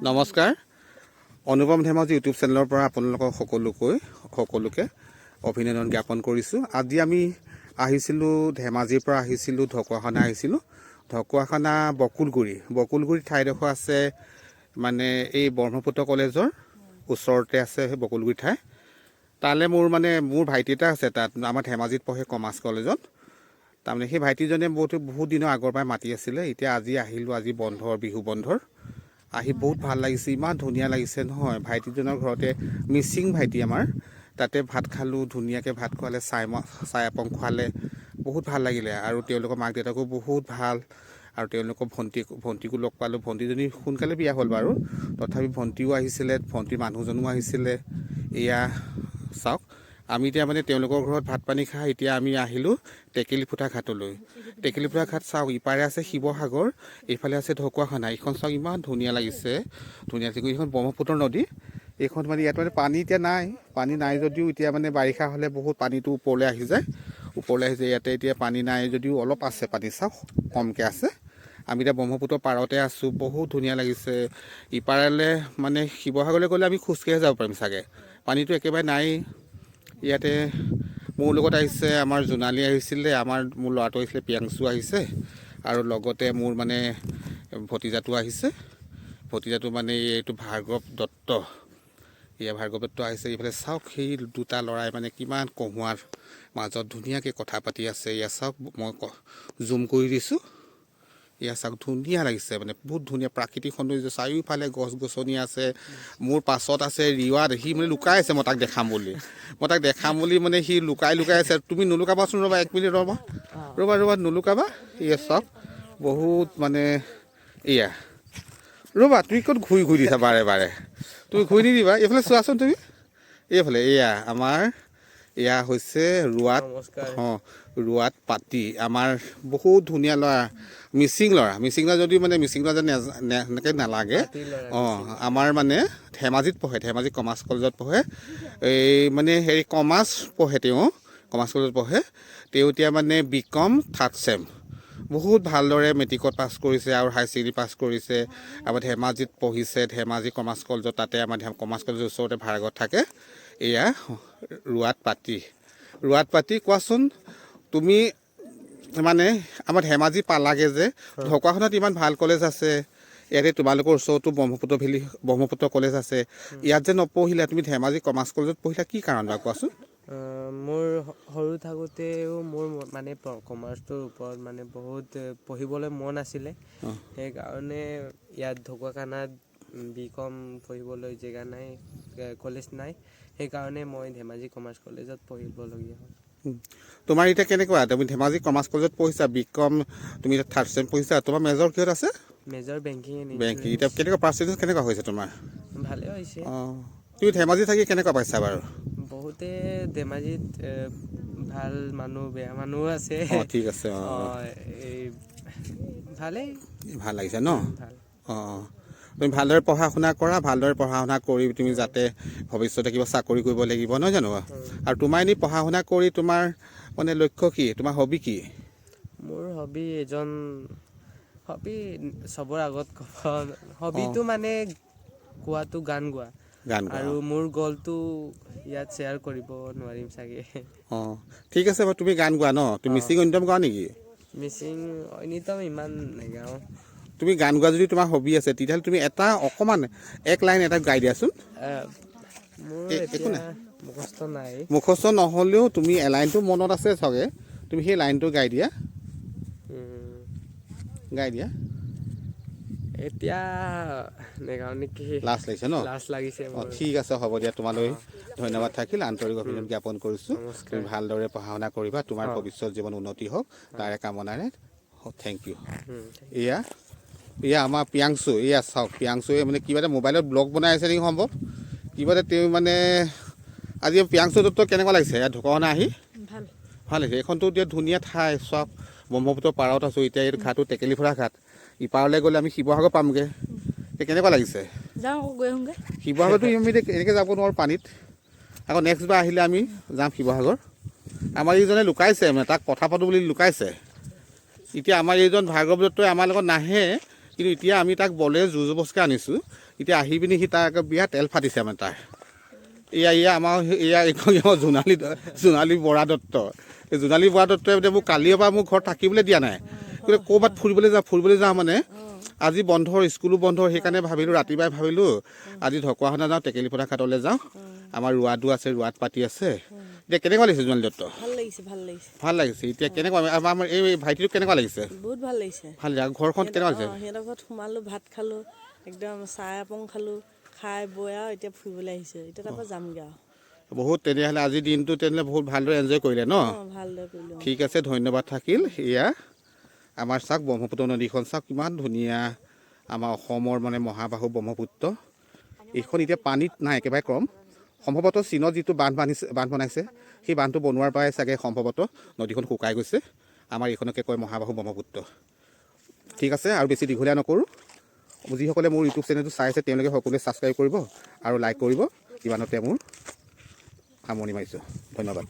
নমস্কাৰ অনুপম ধেমাজি ইউটিউব চেনেলৰ পৰা আপোনালোকক সকলোকে অভিনন্দন জ্ঞাপন কৰিছোঁ। আজি আমি আহিছিলোঁ ধেমাজিৰ পৰা আহিছিলোঁ ঢকুৱাখানা আহিছিলোঁ। ঢকুৱাখানা বকুলগুৰি ঠাইডোখৰ আছে মানে এই ব্ৰহ্মপুত্ৰ কলেজৰ ওচৰতে আছে সেই বকুলগুৰি ঠাই। তালৈ মোৰ ভাইটি এটা আছে, তাত আমাৰ ধেমাজিত পঢ়ে কমাৰ্চ কলেজত। তাৰমানে সেই ভাইটিজনে বহুত দিনৰ আগৰ পৰাই মাতি আছিলে। এতিয়া আজি আহিলোঁ, আজি বিহু বন্ধৰ আহি বহুত ভাল লাগিছে, ইমান ধুনীয়া লাগিছে নহয়। ভাইটিজনৰ ঘৰতে মিচিং ভাইটি আমাৰ, তাতে ভাত খালোঁ, ধুনীয়াকৈ ভাত খোৱালে, চাই আপং খোৱালে, বহুত ভাল লাগিলে। আৰু তেওঁলোকৰ মাক দেউতাকো বহুত ভাল, আৰু তেওঁলোকৰ ভণ্টিকো লগ পালোঁ। ভণ্টিজনী সোনকালে বিয়া হ'ল বাৰু, তথাপি ভণ্টিও আহিছিলে, ভণ্টিৰ মানুহজনো আহিছিলে। এয়া চাওক, আমি এতিয়া মানে তেওঁলোকৰ ঘৰত ভাত পানী খাই এতিয়া আমি আহিলোঁ টেকেলিফুটা ঘাটলৈ। টেকেলিফুটা ঘাট চাওক, ইপাৰে আছে শিৱসাগৰ, এইফালে আছে ঢকুৱাখানা। এইখন চাওক ইমান ধুনীয়া লাগিছে, এইখন ব্ৰহ্মপুত্ৰ নদী। এইখন মানে ইয়াত মানে পানী এতিয়া নাই, পানী নাই যদিও এতিয়া মানে বাৰিষা হ'লে বহুত পানীটো ওপৰলৈ আহি যায়। ইয়াতে এতিয়া পানী নাই যদিও অলপ আছে পানী, চাওক কমকৈ আছে। আমি এতিয়া ব্ৰহ্মপুত্ৰৰ পাৰতে আছোঁ, বহুত ধুনীয়া লাগিছে। ইপাৰলৈ মানে শিৱসাগৰলৈ গ'লে আমি খোজকাঢ়ি যাব পাৰিম চাগে, পানীটো একেবাৰে নাই। ইয়াতে মোৰ লগত আহিছে আমাৰ জোনালী আহিছিলে, মোৰ ল'ৰাটো আহিছিলে প্ৰিয়াংশু আহিছে, আৰু লগতে মোৰ মানে ভতিজাটো আহিছে। ভতিজাটো মানে এইটো ভাৰ্গৱ দত্ত, ভাৰ্গৱ দত্ত আহিছে। এইফালে চাওক, সেই দুটা ল'ৰাই মানে কিমান কহুৱাৰ মাজত ধুনীয়াকৈ কথা পাতি আছে। ইয়াত চাওক, মই জুম কৰি দিছোঁ, ইয়াত চাওক ধুনীয়া লাগিছে, মানে বহুত ধুনীয়া প্ৰাকৃতিক সৌন্দৰ্য, চাৰিওফালে গছ গছনি আছে। মোৰ পাছত আছে ৰিৱাত, সি মানে লুকাই আছে মই তাক দেখাম বুলি মানে সি লুকাই আছে। তুমি নুলুকাবাচোন, ৰ'বা 1 মিনিট ৰ'বা নুলুকাবা। এয়া চাওক বহুত মানে এয়া ৰ'বা, তুমি ক'ত ঘূৰি দিছা বাৰে তুমি ঘূৰি নিদিবা, এইফালে চোৱাচোন তুমি এইফালে। এয়া হৈছে ৰোৱাত পাতি, আমাৰ বহুত ধুনীয়া ল'ৰা, মিচিং ল'ৰা যদিও মানে মিচিং ল'ৰা যেন এনেকৈ নালাগে। আমাৰ মানে ধেমাজিত পঢ়ে, ধেমাজি কমাৰ্চ কলেজত পঢ়ে। মানে কমাৰ্চ পঢ়ে, কমাৰ্চ কলেজত পঢ়ে। এতিয়া মানে BCom 3rd চেম, বহুত ভালদৰে মেট্ৰিকত পাছ কৰিছে আৰু হায়াৰ ছেকেণ্ডেৰী পাছ কৰিছে। আমাৰ ধেমাজিত পঢ়িছে, ধেমাজি কমাৰ্চ কলেজত। তাতে আমাৰ কমাৰ্চ কলেজৰ ওচৰতে ভাড়াঘৰত থাকে। এয়া ৰোৱাত পাতি কোৱাচোন, তুমি মানে আমাৰ ধেমাজি পালাগে যে, ঢকুৱাখানাত ইমান ভাল কলেজ আছে, ইয়াতে তোমালোকৰ ওচৰতো ব্ৰহ্মপুত্ৰ কলেজ আছে, ইয়াত যে নপঢ়িলা, তুমি ধেমাজি কমাৰ্চ কলেজত পঢ়িলা, কি কাৰণ বাৰু কোৱাচোন? মোৰ সৰু থাকোঁতেও মোৰ মানে কমাৰ্চটোৰ ওপৰত মানে বহুত পঢ়িবলৈ মন আছিলে। সেইকাৰণে ইয়াত ঢকুৱাখানাত BCom পঢ়িবলৈ জেগা নাই, কলেজ নাই। সেইকাৰণে মই ধেমাজি কমাৰ্চ কলেজত পঢ়িবলগীয়া হ'ল। তোমাৰ এতিয়া কেনেকুৱা, তুমি ধেমাজি কমাৰ্চ কলেজত পঢ়িছা, BCom তুমি এতিয়া 3rd চেম পঢ়িছা, তোমাৰ মেজৰ কিহত আছে? Major banking. এতিয়া কেনেকুৱা পাৰ্চেণ্টেজ কেনেকুৱা হৈছে তোমাৰ? ভালে হৈছে। তুমি ধেমাজি থাকি কেনেকুৱা পাইছা বাৰু? বহুতে ধেমাজিত ভাল মানুহ, বেয়া মানুহো আছে। ঠিক আছে। ভালেই, ভাল লাগিছে ন? ভাল। তুমি ভালদৰে পঢ়া শুনা কৰা, ভালদৰে পঢ়া শুনা কৰি তুমি যাতে ভৱিষ্যতে কিবা চাকৰি কৰিব লাগিব, নহয় জানো? আৰু তোমাৰ এনেই পঢ়া শুনা কৰি তোমাৰ মানে লক্ষ্য কি, তোমাৰ হবি কি? মোৰ হবি চবৰ আগত হবিটো মানে কোৱাটো গান গোৱা। আৰু মোৰ গ'লটো ইয়াত শ্বেয়াৰ কৰিব নোৱাৰিম চাগে। ঠিক আছে বাৰু, তুমি গান গোৱা ন? তুমি মিচিং ঐনিতম গোৱা নেকি? মিচিং ঐনিতম ইমান নেগাওঁ। তুমি গান গোৱা যদি তোমাৰ হবি আছে, তেতিয়াহ'লে তুমি অকণমান 1 লাইন এটা গাই দিয়াচোন। মোৰ একো এতিয়া নাই, মুখস্থ নাই। মুখস্থ নহ'লেও তুমি এলাইনটো মনত আছে চাগে, তুমি সেই লাইনটো গাই দিয়া। এতিয়া নেগাওঁ নেকি, লাজ লাগিছে ন? লাজ লাগিছে মোৰ। ঠিক আছে, হ'ব দিয়া। তোমালৈ ধন্যবাদ থাকিল, আন্তৰিক অভিনন্দন জ্ঞাপন কৰিছোঁ। তুমি নমস্কাৰ। ভালদৰে পঢ়া শুনা কৰিবা, তোমাৰ ভৱিষ্যত জীৱন উন্নতি হওক, তাৰে কামনাৰে। Thank you. এয়া আমাৰ প্ৰিয়াংশু, চাওক প্ৰিয়াংশুৱে মানে কিবা এটা মোবাইলত ব্লগ বনাই আছে নেকি সম্ভৱ, কিবা এটা। তেওঁ মানে আজি প্ৰিয়াংশু দত্ত কেনেকুৱা লাগিছে ইয়াত ঢকুৱাখানা আহি? ভাল লাগিছে। এইখনতো এতিয়া ধুনীয়া ঠাই, চব ব্ৰহ্মপুত্ৰ পাৰত আছোঁ। এতিয়া এই ঘাটটো টেকেলিফুটা ঘাট, ইপাৰলৈ গ'লে আমি শিৱসাগৰ পামগৈ। কেনেকুৱা লাগিছে? শিৱসাগৰটো আমি এনেকৈ যাব নোৱাৰোঁ পানীত, আকৌ নেক্সট বাৰ আহিলে আমি যাম শিৱসাগৰ। আমাৰ এইজনে লুকাইছে, মানে তাক কথা পাতোঁ বুলি লুকাইছে। এতিয়া আমাৰ এইজন ভাৰ্গৱ দত্তই আমাৰ লগত নাহে, কিন্তু এতিয়া আমি তাক বলে জোৰজবৰদস্তিকে আনিছোঁ। এতিয়া আহি পিনি সি তাৰ বিয়া তেল ফাটিছে মানে তাৰ। এয়া আমাৰ জোনালী বৰা দত্ত। এই জোনালী বৰা দত্তই এতিয়া মোক কালিৰ পৰা মোৰ ঘৰত থাকিবলৈ দিয়া নাই। কিন্তু ক'ৰবাত ফুৰিবলৈ যাওঁ মানে আজি বন্ধ, স্কুলো বন্ধ, সেইকাৰণে ভাবিলোঁ ৰাতিপুৱাই ভাবিলোঁ আজি ঢকুৱাখানা যাওঁ, টেকেলিপথাৰ ঘাটলৈ যাওঁ। আমাৰ ৰোৱাদো আছে, ৰোৱাত পাতি আছে। এতিয়া কেনেকুৱা লাগিছে জোনালী দত্ত? ভাল লাগিছে। এতিয়া কেনেকুৱা আমাৰ এই ভাইটিটোক কেনেকুৱা লাগিছে? বহুত ভাল লাগিছে। ভাল লাগিছে। ঘৰখন কেনেকুৱা লাগিছে? সিহঁতৰ ঘৰত সোমালোঁ, ভাত খালোঁ, একদম চাহ এপং খালোঁ, খাই বৈ আৰু এতিয়া ফুৰিবলৈ আহিছোঁ। এতিয়া তাৰপৰা যামগৈ আৰু। বহুত তেনেহ'লে আজিৰ দিনটো তেনেহ'লে বহুত ভালদৰে এনজয় কৰিলে ন? ভালদৰে কৰিলোঁ। ঠিক আছে, ধন্যবাদ থাকিল। এয়া আমাৰ চাওক ব্ৰহ্মপুত্ৰ নদীখন চাওক কিমান ধুনীয়া। আমাৰ অসমৰ মানে মহাবাহু ব্ৰহ্মপুত্ৰ। এইখন এতিয়া পানীত নাই, একেবাৰে কম। সম্ভৱতঃ চীনত যিটো বান্ধ বনাইছে সেই বান্ধটো বনোৱাৰ পৰাই চাগে সম্ভৱতঃ নদীখন শুকাই গৈছে। আমাৰ এইখনকে কয় মহাবাহু ব্ৰহ্মপুত্ৰ। ঠিক আছে, আৰু বেছি দীঘলীয়া নকৰোঁ। যিসকলে মোৰ ইউটিউব চেনেলটো চাই আছে তেওঁলোকে সকলোৱে ছাবস্ক্ৰাইব কৰিব আৰু লাইক কৰিব। ইমানতে মোৰ সামৰণি মাৰিছোঁ। ধন্যবাদ।